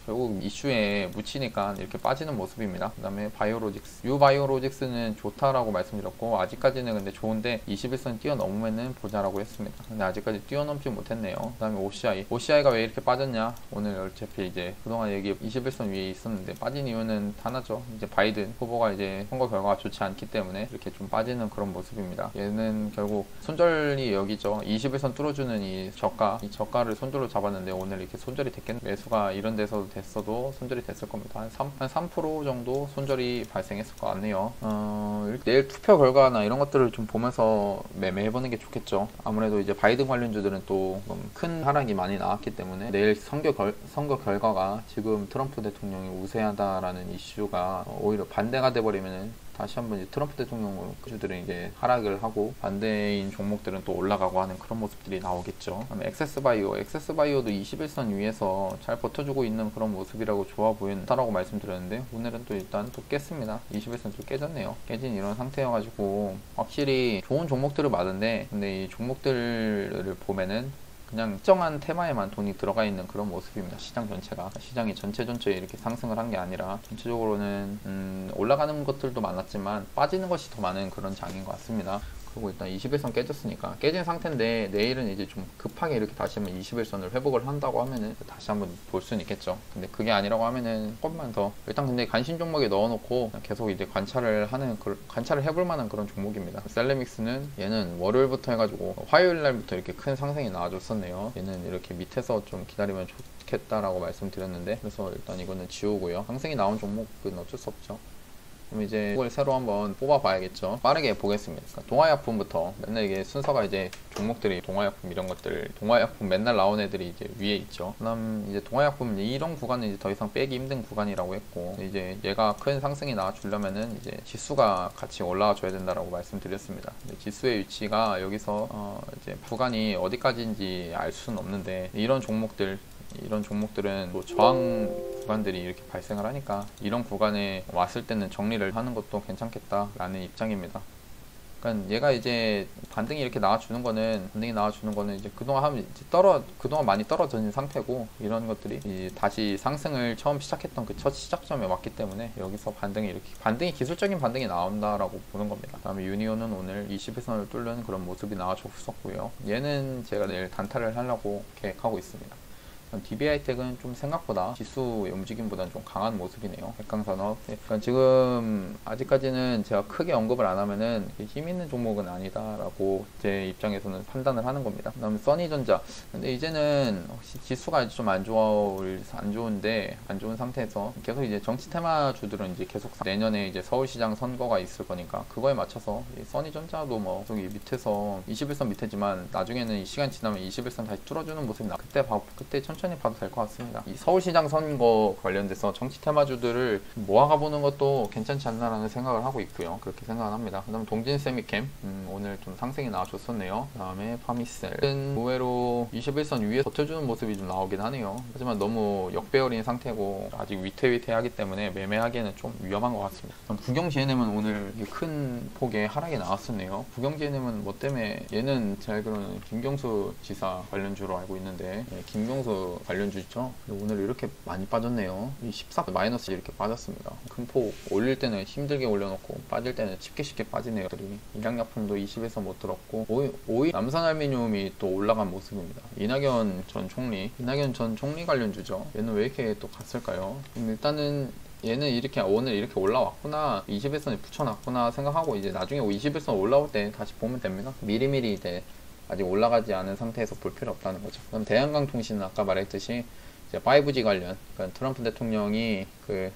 결국 이슈에 묻히니까 이렇게 빠지는 모습입니다. 그 다음에 바이오로직스는 좋다라고 말씀드렸고, 아직까지는 근데 좋은데 21선 뛰어넘으면은 보자라고 했습니다. 근데 아직까지 뛰어넘지 못했네요. 그 다음에 OCI가 왜 이렇게 빠졌냐, 오늘 어차피 이제 그동안 여기 21선 위에 있었는데 빠진 이유는 하나죠. 이제 바이든 후보가 이제 선거 결과가 좋지 않기 때문에 이렇게 좀 빠지는 그런 모습입니다. 얘는 결국 손절이 여기죠. 21선 뚫어주는 이 저가를 손절로 잡았는데 오늘 이렇게 손절이 됐겠네. 매수가 이런 데서 됐어도 손절이 됐을 겁니다. 한 3% 정도 손절이 발생했을 것 같네요. 내일 투표 결과나 이런 것들을 좀 보면서 매매해보는 게 좋겠죠. 아무래도 이제 바이든 관련주들은 또 큰 하락이 많이 나왔기 때문에 내일 선거 결과가 지금 트럼프 대통령이 우세하다라는 이슈가 오히려 반대가 돼버리면은 다시 한번 이제 트럼프 대통령 주들은 이제 하락을 하고 반대인 종목들은 또 올라가고 하는 그런 모습들이 나오겠죠. 그다음에 엑세스바이오도 21선 위에서 잘 버텨주고 있는 그런 모습이라고 좋아 보인다라고 말씀드렸는데 오늘은 또 일단 또 깼습니다. 21선 또 깨졌네요. 깨진 이런 상태여가지고 확실히 좋은 종목들은 많은데 근데 이 종목들을 보면은 그냥 특정한 테마에만 돈이 들어가 있는 그런 모습입니다. 시장 전체가. 시장이 전체에 이렇게 상승을 한 게 아니라 전체적으로는 올라가는 것들도 많았지만 빠지는 것이 더 많은 그런 장인 것 같습니다. 그리고 일단 21선 깨졌으니까 깨진 상태인데 내일은 이제 좀 급하게 이렇게 다시 한번 21선을 회복을 한다고 하면은 다시 한번 볼 수는 있겠죠. 근데 그게 아니라고 하면은 조금만 더 일단 근데 관심 종목에 넣어놓고 계속 이제 관찰을 해볼 만한 그런 종목입니다. 셀레믹스는 얘는 월요일부터 해가지고 화요일날부터 이렇게 큰 상승이 나와줬었네요. 얘는 이렇게 밑에서 좀 기다리면 좋겠다라고 말씀드렸는데 그래서 일단 이거는 지우고요. 상승이 나온 종목은 어쩔 수 없죠. 그럼 이제 그걸 새로 한번 뽑아봐야겠죠. 빠르게 보겠습니다. 그러니까 동화약품부터 맨날 이게 순서가 이제 종목들이 동화약품 이런 것들, 동화약품 맨날 나온 애들이 이제 위에 있죠. 그다음 이제 동화약품 이런 구간은 이제 더 이상 빼기 힘든 구간이라고 했고, 이제 얘가 큰 상승이 나와주려면은 이제 지수가 같이 올라와 줘야 된다라고 말씀드렸습니다. 지수의 위치가 여기서 이제 구간이 어디까지인지 알 수는 없는데, 이런 종목들은 뭐 저항 구간들이 이렇게 발생을 하니까 이런 구간에 왔을 때는 정리를 하는 것도 괜찮겠다라는 입장입니다. 그러니까 얘가 이제 반등이 이렇게 나와주는 거는 이제 그동안 많이 떨어진 상태고, 이런 것들이 이제 다시 상승을 처음 시작했던 그 첫 시작점에 왔기 때문에 여기서 반등이 기술적인 반등이 나온다라고 보는 겁니다. 그다음에 유니온은 오늘 21선을 뚫는 그런 모습이 나와줬었고요. 얘는 제가 내일 단타를 하려고 계획하고 있습니다. DB하이텍은 좀 생각보다 지수의 움직임보다는 좀 강한 모습이네요. 백강산업. 그러니까 지금 아직까지는 제가 크게 언급을 안 하면은 힘 있는 종목은 아니다라고 제 입장에서는 판단을 하는 겁니다. 그다음에 써니전자. 근데 이제는 지수가 좀 안 좋은 상태에서 계속 이제 정치 테마주들은 이제 계속 내년에 이제 서울시장 선거가 있을 거니까 그거에 맞춰서 써니전자도 뭐 저기 밑에서 21선 밑에지만 나중에는 이 시간 지나면 21선 다시 뚫어주는 모습이 그때 천천히 봐도 될 것 같습니다. 이 서울시장 선거 관련돼서 정치 테마주들을 모아가 보는 것도 괜찮지 않나라는 생각을 하고 있고요. 그렇게 생각을 합니다. 그 다음 동진세미캠 오늘 좀 상승이 나와줬었네요. 그 다음에 파미셀은 의외로 21선 위에 버텨주는 모습이 좀 나오긴 하네요. 하지만 너무 역배열인 상태고 아직 위태위태하기 때문에 매매하기에는 좀 위험한 것 같습니다. 국영 GNM은 오늘 큰 폭의 하락이 나왔었네요. 국영 GNM은 뭐 때문에, 얘는 제 알기로는 김경수 지사 관련주로 알고 있는데, 김경수 관련주죠. 오늘 이렇게 많이 빠졌네요. 이 14 마이너스 이렇게 빠졌습니다. 큰 폭 올릴 때는 힘들게 올려놓고 빠질 때는 쉽게 빠지네요. 일양약품도 20에서 못 들었고, 5위 남산알미늄이 또 올라간 모습입니다. 이낙연 전 총리 관련주죠. 얘는 왜 이렇게 또 갔을까요? 일단은 얘는 오늘 이렇게 올라왔구나, 20일선에 붙여놨구나 생각하고 이제 나중에 20일선 올라올 때 다시 보면 됩니다. 미리미리 이제 아직 올라가지 않은 상태에서 볼 필요 없다는 거죠. 그럼 대한강통신은 아까 말했듯이 이제 5G 관련, 그러니까 트럼프 대통령이 그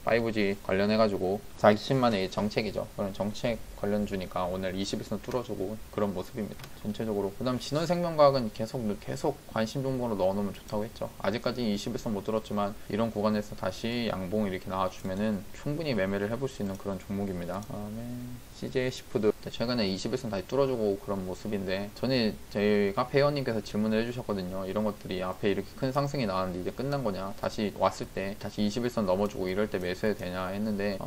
5G 관련해가지고 자신만의 정책이죠. 그런 정책 관련주니까 오늘 21선 뚫어주고 그런 모습입니다. 전체적으로. 그 다음 진원생명과학은 계속 관심 종목으로 넣어놓으면 좋다고 했죠. 아직까지 21선 못 들었지만 이런 구간에서 다시 양봉 이렇게 나와주면은 충분히 매매를 해볼 수 있는 그런 종목입니다. 다음에 CJ 시푸드 최근에 21선 다시 뚫어주고 그런 모습인데, 전에 저희 카페 회원님께서 질문을 해주셨거든요. 이런 것들이 앞에 이렇게 큰 상승이 나왔는데 이제 끝난 거냐, 다시 왔을 때 다시 21선 넘어주고 이럴 때 매수해도 되냐 했는데,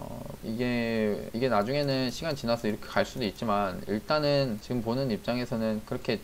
이게 나중에는 시간 지나서 이렇게 갈 수도 있지만, 일단은 지금 보는 입장에서는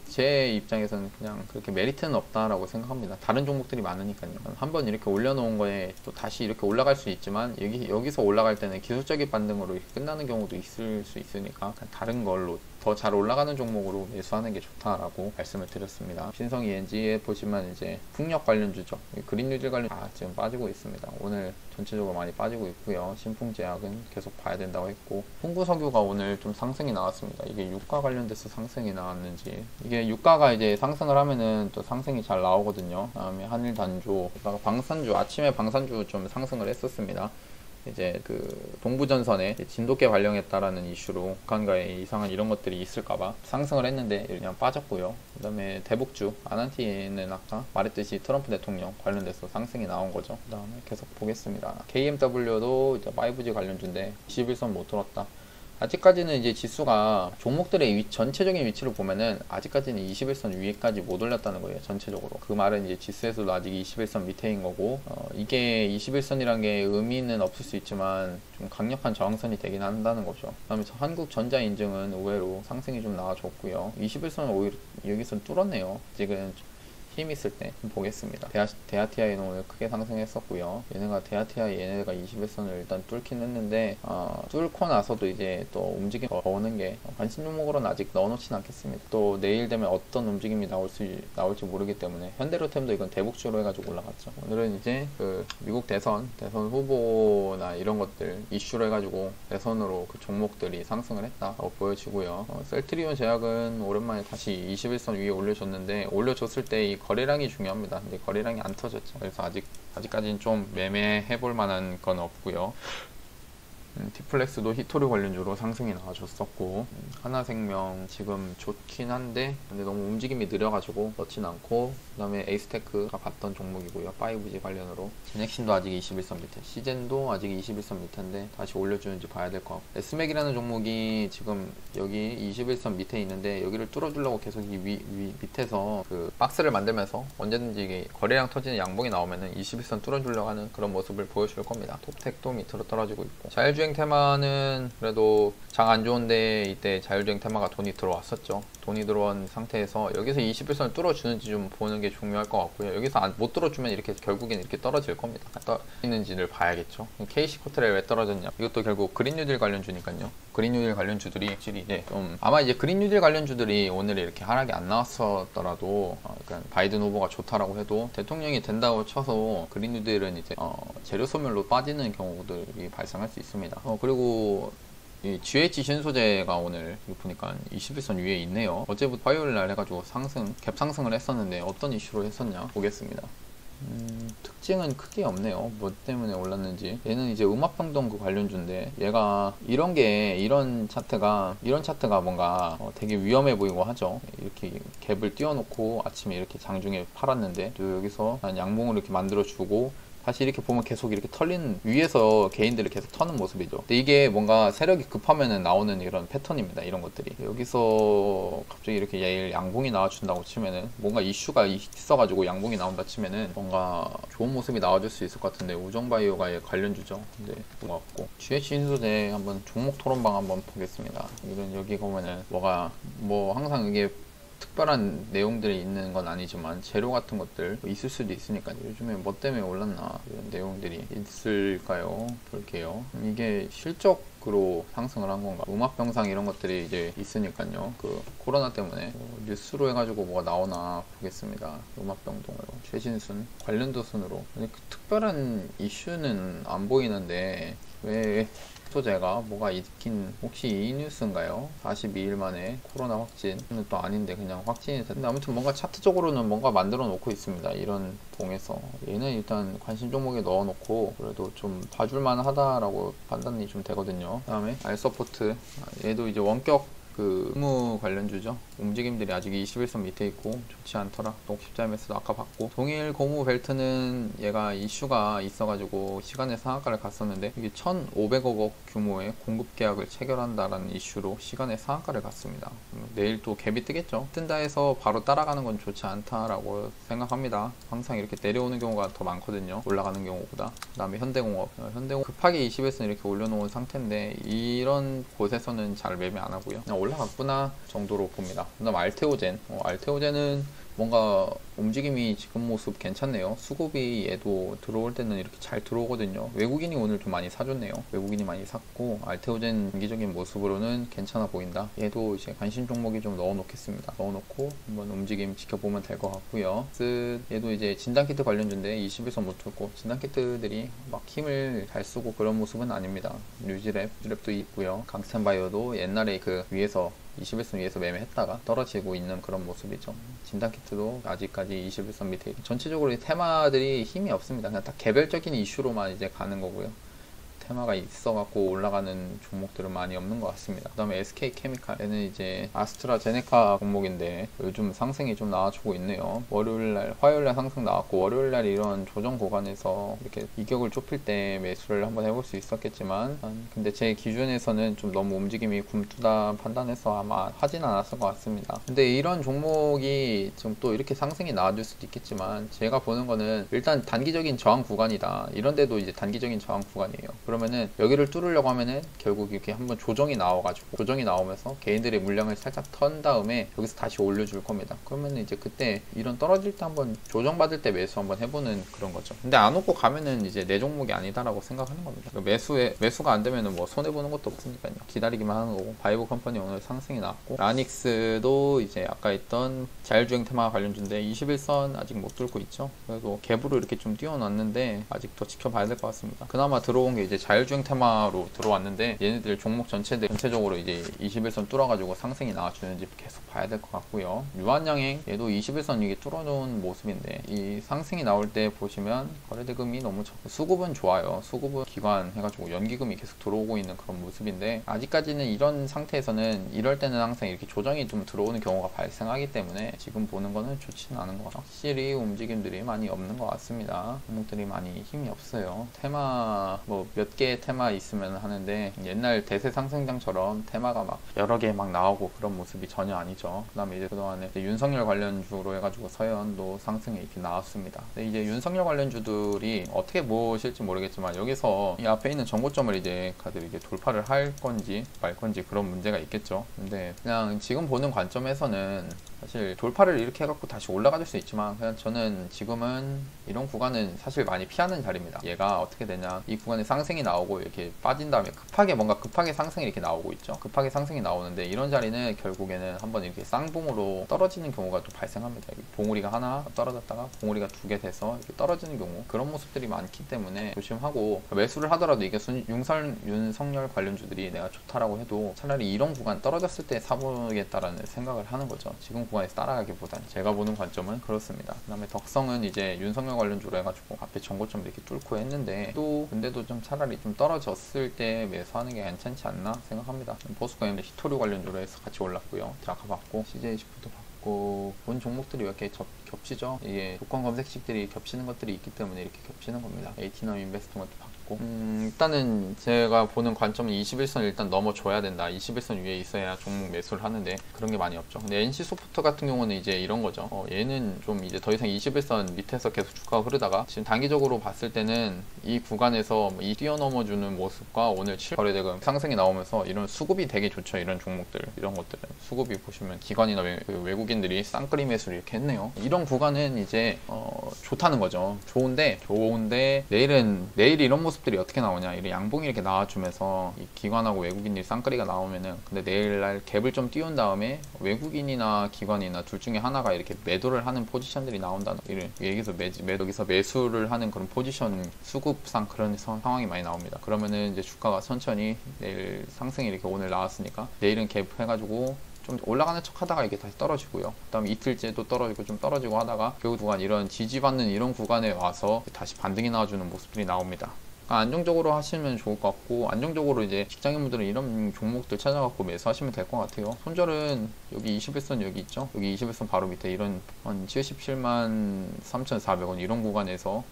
제 입장에서는 그냥 그렇게 메리트는 없다라고 생각합니다. 다른 종목들이 많으니까요. 한번 이렇게 올려놓은 거에 또 다시 이렇게 올라갈 수 있지만, 여기서 올라갈 때는 기술적인 반등으로 이렇게 끝나는 경우도 있을 수 있으니까 다른 걸로 더 잘 올라가는 종목으로 매수하는 게 좋다라고 말씀을 드렸습니다. 신성 ENG에 보시면 이제 풍력 관련주죠. 그린뉴딜 관련 지금 빠지고 있습니다. 오늘 전체적으로 많이 빠지고 있고요. 신풍제약은 계속 봐야 된다고 했고, 풍구석유가 오늘 좀 상승이 나왔습니다. 이게 유가 관련돼서 상승이 나왔는지, 이게 유가가 이제 상승을 하면은 또 상승이 잘 나오거든요. 그다음에 한일단조, 방산주, 아침에 방산주 좀 상승을 했었습니다. 이제 그 동부전선에 진돗개 발령했다라는 이슈로 북한과의 이상한 이런 것들이 있을까봐 상승을 했는데 그냥 빠졌고요. 그 다음에 대북주 아난티는 아까 말했듯이 트럼프 대통령 관련돼서 상승이 나온 거죠. 그 다음에 계속 보겠습니다. KMW도 이제 5G 관련주인데 21선 못 들었다. 아직까지는 이제 지수가 종목들의 전체적인 위치를 보면은 아직까지는 21선 위에까지 못 올렸다는 거예요. 전체적으로. 그 말은 이제 지수에서도 아직 21선 밑에인 거고, 이게 21선이란 게 의미는 없을 수 있지만 좀 강력한 저항선이 되긴 한다는 거죠. 그 다음에 한국전자 인증은 의외로 상승이 좀 나와줬고요. 21선은 오히려 여기서 뚫었네요. 지금 힘 있을 때 보겠습니다. 대아티아이는 오늘 크게 상승했었고요. 얘네가 21선을 일단 뚫긴 했는데, 뚫고 나서도 이제 또 움직임 더 오는 게 관심 종목으로는 아직 넣어놓진 않겠습니다. 또 내일 되면 어떤 움직임이 나올지 모르기 때문에, 현대로템도 이건 대북주로 해가지고 올라갔죠. 오늘은 이제 그 미국 대선 후보나 이런 것들 이슈로 해가지고 대선으로 그 종목들이 상승을 했다고 보여지고요. 셀트리온 제약은 오랜만에 다시 21선 위에 올려줬을 때 이 거래량이 중요합니다. 근데 거래량이 안 터졌죠. 그래서 아직까지는 좀 매매해볼 만한 건 없고요. 티플렉스도 히토류 관련주로 상승이 나와줬었고, 하나생명 지금 좋긴 한데 근데 너무 움직임이 느려가지고 넣진 않고, 그 다음에 에이스테크가 봤던 종목이고요. 5G 관련으로. 제넥신도 아직 21선 밑에, 시젠도 아직 21선 밑인데 다시 올려주는지 봐야 될 것 같고, 에스맥이라는 종목이 지금 여기 21선 밑에 있는데 여기를 뚫어주려고 계속 이 밑에서 그 박스를 만들면서 언제든지 이게 거래량 터지는 양봉이 나오면은 21선 뚫어주려고 하는 그런 모습을 보여줄 겁니다. 톱텍도 밑으로 떨어지고 있고, 자율주행 테마는 그래도 장 안 좋은데 이때 자율주행 테마가 돈이 들어왔었죠. 돈이 들어온 상태에서 여기서 21선을 뚫어주는지 좀 보는 게 중요할 것 같고요. 여기서 못 뚫어주면 이렇게 결국엔 이렇게 떨어질 겁니다. 떨어지는지를 봐야겠죠. KC코트렐 왜 떨어졌냐? 이것도 결국 그린뉴딜 관련주니까요. 그린뉴딜 관련주들이 확실히 이제 좀 아마 이제 그린뉴딜 관련주들이 오늘 이렇게 하락이 안 나왔었더라도 그러니까 바이든 후보가 좋다라고 해도 대통령이 된다고 쳐서 그린뉴딜은 이제 재료 소멸로 빠지는 경우들이 발생할 수 있습니다. 그리고 이 GH 신소재가 오늘 보니까 21선 위에 있네요. 어제부터 화요일 날 해가지고 갭 상승을 했었는데 어떤 이슈로 했었냐 보겠습니다. 특징은 크게 없네요. 뭐 때문에 올랐는지. 얘는 이제 음압병동 그 관련주인데, 얘가 이런 차트가 뭔가 되게 위험해 보이고 하죠. 이렇게 갭을 띄워놓고 아침에 이렇게 장중에 팔았는데 또 여기서 양봉을 이렇게 만들어주고 다시 이렇게 보면 계속 이렇게 털린, 위에서 개인들을 계속 터는 모습이죠. 근데 이게 뭔가 세력이 급하면은 나오는 이런 패턴입니다. 이런 것들이. 여기서 갑자기 이렇게 얘를 양봉이 나와준다고 치면은 뭔가 이슈가 있어가지고 양봉이 나온다 치면은 뭔가 좋은 모습이 나와줄 수 있을 것 같은데, 우정바이오가 관련주죠. 근데 그거 같고, GH 신소재 한번 종목 토론방 한번 보겠습니다. 이런 여기 보면은 항상 이게 특별한 내용들이 있는 건 아니지만 재료 같은 것들 있을 수도 있으니까요. 요즘에 뭐 때문에 올랐나 이런 내용들이 있을까요? 볼게요. 이게 실적으로 상승을 한 건가? 음압병상 이런 것들이 이제 있으니까요. 그 코로나 때문에 뉴스로 해가지고 뭐가 나오나 보겠습니다. 음압병동으로 최신순 관련도 순으로 특별한 이슈는 안 보이는데 왜 소재가 뭐가 있긴, 혹시 이 뉴스인가요? 42일 만에 코로나 확진은 또 아닌데 그냥 확진이 됐는데, 아무튼 뭔가 차트적으로는 뭔가 만들어 놓고 있습니다. 이런 봉에서 얘는 일단 관심 종목에 넣어 놓고 그래도 좀 봐줄만 하다라고 판단이 좀 되거든요. 그 다음에 알서포트, 얘도 이제 원격 그 의무 관련주죠. 움직임들이 아직 21선 밑에 있고 좋지 않더라. 녹십자 MS도 아까 봤고, 동일 고무 벨트는 얘가 이슈가 있어가지고 시간의 상한가를 갔었는데, 이게 1,500억 규모의 공급 계약을 체결한다라는 이슈로 시간의 상한가를 갔습니다. 내일 또 갭이 뜨겠죠. 뜬다 해서 바로 따라가는 건 좋지 않다라고 생각합니다. 항상 이렇게 내려오는 경우가 더 많거든요. 올라가는 경우보다. 그 다음에 현대공업 급하게 21선 이렇게 올려놓은 상태인데 이런 곳에서는 잘 매매 안 하고요. 그냥 올라갔구나 정도로 봅니다. 그 다음 알테오젠은 뭔가 움직임이 지금 모습 괜찮네요. 수급이 얘도 들어올 때는 이렇게 잘 들어오거든요. 외국인이 오늘 좀 많이 사줬네요. 외국인이 많이 샀고, 알테오젠 단기적인 모습으로는 괜찮아 보인다. 얘도 이제 관심 종목이 좀 넣어 놓겠습니다. 넣어 놓고 한번 움직임 지켜보면 될 것 같고요. 얘도 이제 진단키트 관련주인데 21선 못 뚫고, 진단키트들이 막 힘을 잘 쓰고 그런 모습은 아닙니다. 뉴지랩도 있고요. 강스텐바이오도 옛날에 그 위에서 21선 위에서 매매했다가 떨어지고 있는 그런 모습이죠. 진단키트도 아직까지 21선 밑에, 전체적으로 이 테마들이 힘이 없습니다. 그냥 다 개별적인 이슈로만 이제 가는 거고요. 테마가 있어갖고 올라가는 종목들은 많이 없는 것 같습니다. 그 다음에 SK케미칼, 얘는 이제 아스트라제네카 종목인데 요즘 상승이 좀 나와주고 있네요. 화요일날 상승 나왔고, 월요일날 이런 조정 구간에서 이렇게 이격을 좁힐 때 매수를 한번 해볼 수 있었겠지만, 근데 제 기준에서는 좀 너무 움직임이 굼뜨다 판단해서 아마 하진 않았을 것 같습니다. 근데 이런 종목이 지금 또 이렇게 상승이 나와줄 수도 있겠지만, 제가 보는 거는 일단 단기적인 저항 구간이다. 이런데도 이제 단기적인 저항 구간이에요. 그러면은 여기를 뚫으려고 하면은 결국 이렇게 한번 조정이 나와가지고, 조정이 나오면서 개인들의 물량을 살짝 턴 다음에 여기서 다시 올려줄 겁니다. 그러면은 이제 그때 이런 떨어질 때 한번 조정받을 때 매수 한번 해보는 그런 거죠. 근데 안 오고 가면은 이제 내 종목이 아니다라고 생각하는 겁니다. 매수가 안 되면은 뭐 손해보는 것도 없으니까요. 기다리기만 하는 거고. 바이브 컴퍼니 오늘 상승이 나왔고, 라닉스도 이제 아까 있던 자율주행 테마 관련주인데 21선 아직 못 뚫고 있죠. 그래도 갭으로 이렇게 좀 띄워놨는데 아직 더 지켜봐야 될 것 같습니다. 그나마 들어온 게 이제 자율주행 테마로 들어왔는데 얘네들 종목 전체적으로 이제 21선 뚫어가지고 상승이 나와주는지 계속 봐야 될 것 같고요. 유한양행 얘도 21선 이게 뚫어놓은 모습인데 이 상승이 나올 때 보시면 거래대금이 너무 수급은 좋아요. 수급은 기관 해가지고 연기금이 계속 들어오고 있는 그런 모습인데 아직까지는 이런 상태에서는 이럴 때는 항상 이렇게 조정이 좀 들어오는 경우가 발생하기 때문에 지금 보는 거는 좋지는 않은 것 같아요. 확실히 움직임들이 많이 없는 것 같습니다. 종목들이 많이 힘이 없어요. 테마 뭐 몇 개의 테마 있으면 하는데 옛날 대세 상승장처럼 테마가 막 여러 개 막 나오고 그런 모습이 전혀 아니죠. 그 다음에 이제 그동안에 윤석열 관련주로 해가지고 서현도 상승이 이렇게 나왔습니다. 근데 이제 윤석열 관련주들이 어떻게 보실지 모르겠지만 여기서 이 앞에 있는 전고점을 이제 다들 이게 돌파를 할 건지 말 건지 그런 문제가 있겠죠. 근데 그냥 지금 보는 관점에서는 사실 돌파를 이렇게 해갖고 다시 올라가 줄 수 있지만 그냥 저는 지금은 이런 구간은 사실 많이 피하는 자리입니다. 얘가 어떻게 되냐, 이 구간에 상승이 나오고 이렇게 빠진 다음에 급하게 상승이 이렇게 나오고 있죠. 급하게 상승이 나오는데 이런 자리는 결국에는 한번 이렇게 쌍봉으로 떨어지는 경우가 또 발생합니다. 봉우리가 하나 떨어졌다가 봉우리가 두 개 돼서 이렇게 떨어지는 경우, 그런 모습들이 많기 때문에 조심하고, 매수를 하더라도 이게 윤석열 관련주들이 내가 좋다라고 해도 차라리 이런 구간 떨어졌을 때 사보겠다라는 생각을 하는 거죠. 지금 구간에서 따라가기보다는. 제가 보는 관점은 그렇습니다. 그 다음에 덕성은 이제 윤석열 관련주로 해가지고 앞에 전고점 이렇게 뚫고 했는데 근데도 좀 차라리 좀 떨어졌을 때 매수하는 게 괜찮지 않나 생각합니다. 포스코는 히토류 관련주로 해서 같이 올랐고요. 드라카 받고 CJ시프트 받고 본 종목들이 왜 이렇게 겹치죠? 이게 조건 검색식들이 겹치는 것들이 있기 때문에 이렇게 겹치는 겁니다. 에이티넘 인베스트먼트 받고 일단은 제가 보는 관점은 21선 일단 넘어줘야 된다. 21선 위에 있어야 종목 매수를 하는데 그런 게 많이 없죠. 근데 NC소프트 같은 경우는 이제 이런 거죠. 얘는 좀 이제 더 이상 21선 밑에서 계속 주가가 흐르다가 지금 단기적으로 봤을 때는 이 구간에서 이 뛰어넘어주는 모습과 오늘 7 거래대금 상승이 나오면서 이런 수급이 되게 좋죠. 이런 종목들, 이런 것들은 수급이 보시면 기관이나 외국인들이 쌍끌이 매수를 이렇게 했네요. 이런 구간은 이제 좋다는 거죠. 좋은데 내일 이런 모습들이 어떻게 나오냐, 이런 양봉이 이렇게 나와주면서 이 기관하고 외국인들이 쌍끌이가 나오면은, 근데 내일날 갭을 좀 띄운 다음에 외국인이나 기관이나 둘 중에 하나가 이렇게 매도를 하는 포지션들이 나온다는, 여기서 매수를 하는 그런 포지션 수급상 그런 상황이 많이 나옵니다. 그러면은 이제 주가가 천천히 내일 상승이 이렇게 오늘 나왔으니까 내일은 갭 해가지고 좀 올라가는 척 하다가 이게 다시 떨어지고요. 그 다음에 이틀째도 떨어지고 좀 떨어지고 하다가 결국 구간, 이런 지지받는 이런 구간에 와서 다시 반등이 나와주는 모습들이 나옵니다. 그러니까 안정적으로 하시면 좋을 것 같고, 안정적으로 이제 직장인분들은 이런 종목들 찾아갖고 매수하시면 될 것 같아요. 손절은 여기 21선 여기 있죠. 여기 21선 바로 밑에 이런 한 77만 3,400원 이런 구간에서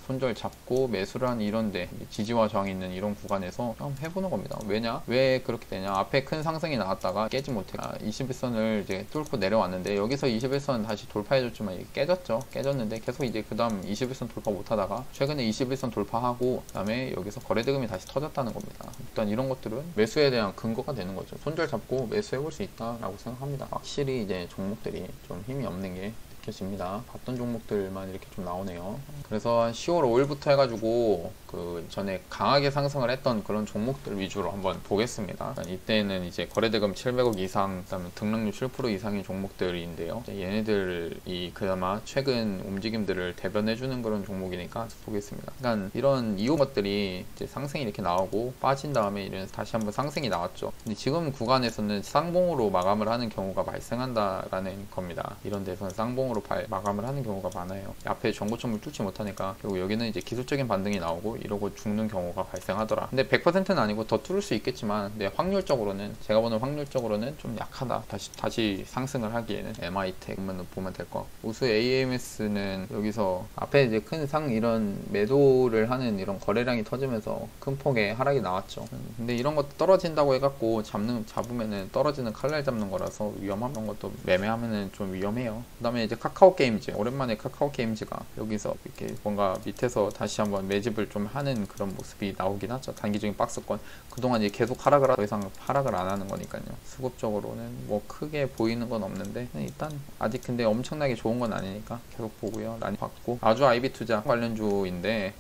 손절 잡고 매수를 한 이런데, 지지와 저항이 있는 이런 구간에서 한번 해보는 겁니다. 왜 그렇게 되냐, 앞에 큰 상승이 나왔다가 깨지 못해 21선을 이제 뚫고 내려왔는데 여기서 21선 다시 돌파해줬지만 이게 깨졌는데 계속 이제 그 다음 21선 돌파 못하다가 최근에 21선 돌파하고 그 다음에 여기서 거래대금이 다시 터졌다는 겁니다. 일단 이런 것들은 매수에 대한 근거가 되는 거죠. 손절 잡고 매수해볼 수 있다라고 생각합니다. 확실히 이제 종목들이 좀 힘이 없는 게 느껴집니다. 봤던 종목들만 이렇게 좀 나오네요. 그래서 한 10월 5일부터 해가지고 그 전에 강하게 상승을 했던 그런 종목들 위주로 한번 보겠습니다. 이때는 이제 거래대금 700억 이상, 그다음에 등락률 7% 이상의 종목들인데요. 얘네들이 그나마 최근 움직임들을 대변해주는 그런 종목이니까 보겠습니다. 그러니까 이런 이후 것들이 이제 상승이 이렇게 나오고 빠진 다음에 이런 다시 한번 상승이 나왔죠. 근데 지금 구간에서는 쌍봉으로 마감을 하는 경우가 발생한다라는 겁니다. 이런 데서는 쌍봉으로 마감을 하는 경우가 많아요. 앞에 전고점을 뚫지 못하니까 결국 여기는 이제 기술적인 반등이 나오고 이러고 죽는 경우가 발생하더라. 근데 100%는 아니고 더 뚫을 수 있겠지만, 근데 확률적으로는, 제가 보는 확률적으로는 좀 약하다. 다시 상승을 하기에는 MI텍 보면 될 것 같고, 우수 AMS는 여기서 앞에 이제 큰 이런 매도를 하는 이런 거래량이 터지면서 큰 폭의 하락이 나왔죠. 근데 이런 것도 떨어진다고 해갖고 잡으면은 떨어지는 칼날 잡는 거라서 위험한 것도 매매하면은 좀 위험해요. 그 다음에 이제 카카오 게임즈, 오랜만에 카카오 게임즈가 여기서 이렇게 뭔가 밑에서 다시 한번 매집을 좀 하는 그런 모습이 나오긴 하죠. 단기적인 박스권, 그동안 이제 계속 더 이상 하락을 안 하는 거니까요. 수급적으로는 뭐 크게 보이는 건 없는데 일단 아직 근데 엄청나게 좋은 건 아니니까 계속 보고요. 많이 봤고, 아주 IB 투자 관련주인데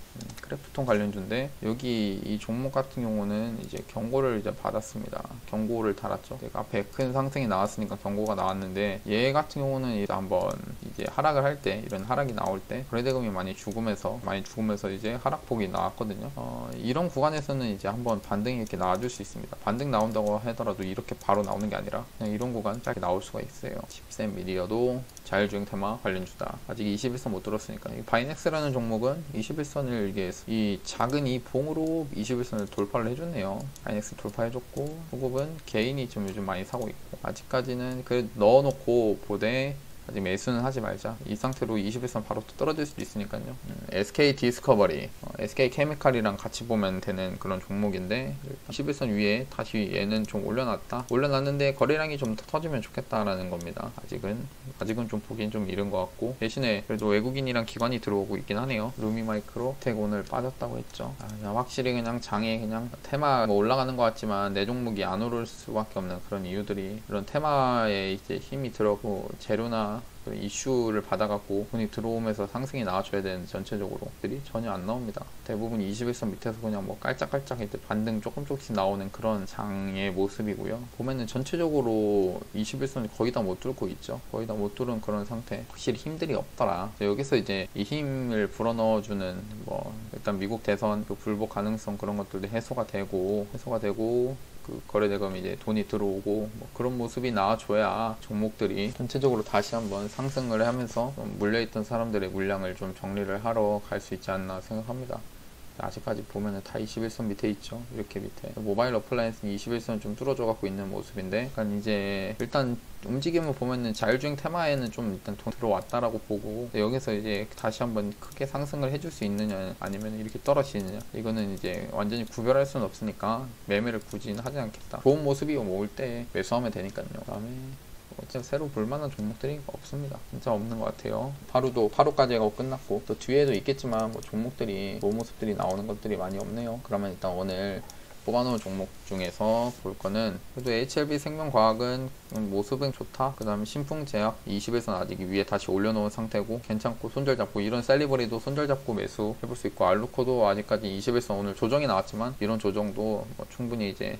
크래프톤 관련주인데, 여기 이 종목 같은 경우는 이제 경고를 이제 받았습니다. 경고를 달았죠. 앞에 큰 상승이 나왔으니까 경고가 나왔는데, 얘 같은 경우는 일단 한번 이제 하락을 할 때, 이런 하락이 나올 때 거래대금이 많이 죽으면서 이제 하락폭이 나왔거든요. 이런 구간에서는 이제 한번 반등이 이렇게 나와줄 수 있습니다. 반등 나온다고 하더라도 이렇게 바로 나오는 게 아니라 그냥 이런 구간 짧게 나올 수가 있어요. 10센 미디어도 자율주행 테마 관련주다. 아직 21선 못 들었으니까. 바이넥스라는 종목은 21선을 이 작은 이 봉으로 21선을 돌파를 해줬네요. 바이넥스 돌파해줬고, 소급은 개인이 좀 요즘 많이 사고 있고, 아직까지는 그래 넣어놓고 보되 아직 매수는 하지 말자. 이 상태로 21선 바로 또 떨어질 수도 있으니까요. SK 디스커버리, SK 케미칼이랑 같이 보면 되는 그런 종목인데 21선 위에 다시 얘는 좀 올려놨는데 거래량이 좀 터지면 좋겠다라는 겁니다. 아직은 좀 보기엔 좀 이른 것 같고, 대신에 그래도 외국인이랑 기관이 들어오고 있긴 하네요. 루미마이크로 텍 오늘 빠졌다고 했죠. 확실히 그냥 장에 그냥 테마 올라가는 것 같지만 내 종목이 안 오를 수밖에 없는 그런 이유들이, 이런 테마에 이제 힘이 들어오고 재료나 이슈를 받아갖고 돈이 들어오면서 상승이 나와줘야 되는 전체적으로 들이 전혀 안 나옵니다. 대부분 21선 밑에서 그냥 뭐 깔짝깔짝 반등 조금씩 나오는 그런 장의 모습이고요. 보면은 전체적으로 21선이 거의 다 못 뚫고 있죠. 거의 다 못 뚫은 그런 상태. 확실히 힘들이 없더라. 여기서 이제 이 힘을 불어넣어주는 일단 미국 대선 그 불복 가능성 그런 것들도 해소가 되고 그 거래대금이 이제 돈이 들어오고 그런 모습이 나와줘야 종목들이 전체적으로 다시 한번 상승을 하면서 좀 물려있던 사람들의 물량을 좀 정리를 하러 갈 수 있지 않나 생각합니다. 아직까지 보면은 다 21선 밑에 있죠. 이렇게 밑에 모바일 어플라이언스는 21선 좀 뚫어져 갖고 있는 모습인데, 그러니까 이제 일단 움직임을 보면은 자율주행 테마에는 좀 일단 돈 들어왔다라고 보고, 여기서 이제 다시 한번 크게 상승을 해줄 수 있느냐 아니면 이렇게 떨어지느냐, 이거는 이제 완전히 구별할 수는 없으니까 매매를 굳이 하지 않겠다. 좋은 모습이 올 때 매수하면 되니까요. 그다음에 진짜 새로 볼만한 종목들이 없습니다. 진짜 없는 것 같아요. 파루까지 하고 끝났고, 또 뒤에도 있겠지만 종목들이 좋은 모습들이 나오는 것들이 많이 없네요. 그러면 일단 오늘 뽑아놓은 종목 중에서 볼 거는, 그래도 HLB 생명과학은 모습은 좋다. 그 다음에 신풍제약 20에서는 아직 위에 다시 올려놓은 상태고 괜찮고, 손절잡고 이런 셀리버리도 손절잡고 매수 해볼 수 있고, 알루코도 아직까지 20에서 오늘 조정이 나왔지만 이런 조정도 충분히 이제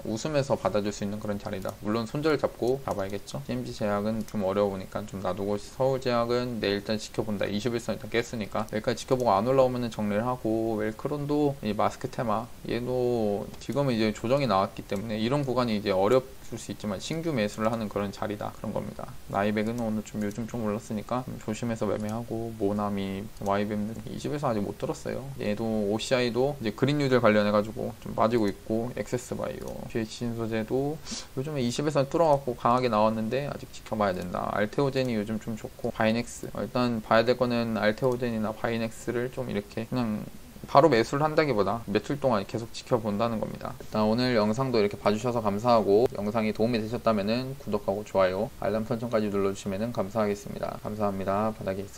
웃으면서 받아줄 수 있는 그런 자리다. 물론 손절 잡고 잡아야겠죠. CMG 제약은 좀 어려우니까 좀 놔두고, 서울제약은 내일 일단 지켜본다. 21선 일단 깼으니까 여기까지 지켜보고 안 올라오면 정리를 하고, 웰크론도 이 마스크 테마, 얘도 지금은 이제 조정이 나왔기 때문에 이런 구간이 이제 어렵을 수 있지만 신규 매수를 하는 그런 자리다, 그런 겁니다. 나이백은 오늘 요즘 좀 올랐으니까 좀 조심해서 매매하고, 모나미, YBM은 20에서 아직 못 들었어요. 얘도 OCI도 이제 그린 뉴딜 관련해가지고 좀 빠지고 있고, 엑세스바이오, GH신소재도 요즘에 20에서 뚫어갖고 강하게 나왔는데 아직 지켜봐야 된다. 알테오젠이 요즘 좀 좋고, 바이넥스, 일단 봐야 될 거는 알테오젠이나 바이넥스를 좀 이렇게 그냥 바로 매수를 한다기보다 며칠 동안 계속 지켜본다는 겁니다. 일단 오늘 영상도 이렇게 봐주셔서 감사하고, 영상이 도움이 되셨다면 구독하고 좋아요, 알람 설정까지 눌러주시면 감사하겠습니다. 감사합니다. 바닥에 있습니다.